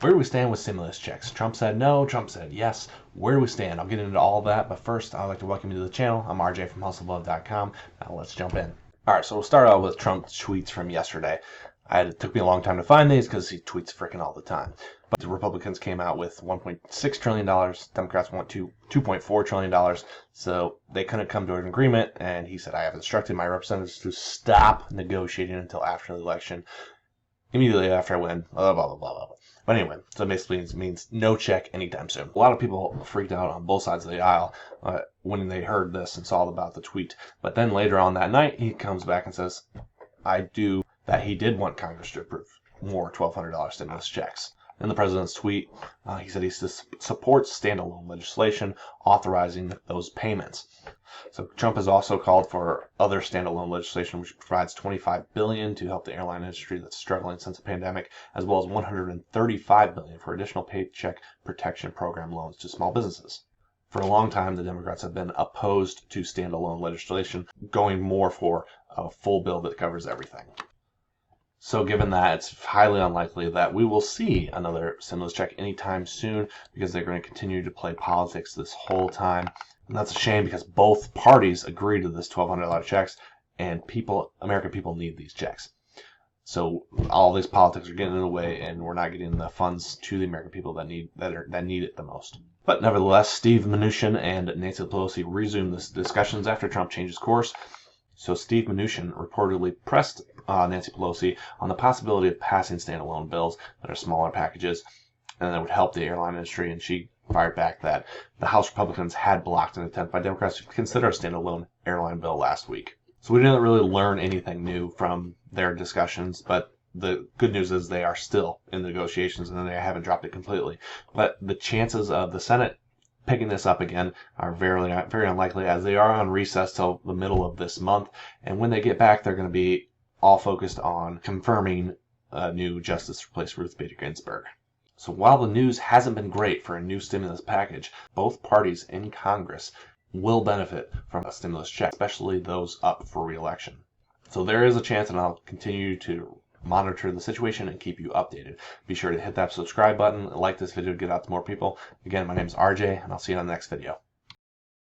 Where do we stand with stimulus checks? Trump said no, Trump said yes. Where do we stand? I'll get into all of that, but first, I'd like to welcome you to the channel. I'm RJ from HustleBlog.com. Now let's jump in. All right, so we'll start out with Trump's tweets from yesterday. It took me a long time to find these because he tweets freaking all the time. But the Republicans came out with $1.6 trillion. Democrats want $2.4 trillion. So they couldn't come to an agreement, and he said, I have instructed my representatives to stop negotiating until after the election. Immediately after I win, blah, blah, blah, blah, blah. But anyway, so it basically means no check anytime soon. A lot of people freaked out on both sides of the aisle when they heard this and saw about the tweet. But then later on that night, he comes back and says, he did want Congress to approve more $1,200 stimulus checks. In the president's tweet, he said he supports standalone legislation authorizing those payments. So Trump has also called for other standalone legislation which provides $25 billion to help the airline industry that's struggling since the pandemic, as well as $135 billion for additional Paycheck Protection Program loans to small businesses. For a long time, the Democrats have been opposed to standalone legislation, going more for a full bill that covers everything. So given that, it's highly unlikely that we will see another stimulus check anytime soon because they're going to continue to play politics this whole time. And that's a shame because both parties agree to this $1,200 checks, and American people need these checks. So all these politics are getting in the way, and we're not getting the funds to the American people that need it the most. But nevertheless, Steve Mnuchin and Nancy Pelosi resumed this discussions after Trump changed his course. So Steve Mnuchin reportedly pressed Nancy Pelosi on the possibility of passing standalone bills that are smaller packages and that would help the airline industry, and she fired back that the House Republicans had blocked an attempt by Democrats to consider a standalone airline bill last week. So we didn't really learn anything new from their discussions, but the good news is they are still in the negotiations and they haven't dropped it completely. But the chances of the Senate picking this up again are very, very unlikely, as they are on recess till the middle of this month. And when they get back, they're going to be all focused on confirming a new justice to replace Ruth Bader Ginsburg. So while the news hasn't been great for a new stimulus package, both parties in Congress will benefit from a stimulus check, especially those up for re-election. So there is a chance, and I'll continue to monitor the situation and keep you updated. Be sure to hit that subscribe button, like this video to get out to more people. Again, my name is RJ, and I'll see you on the next video.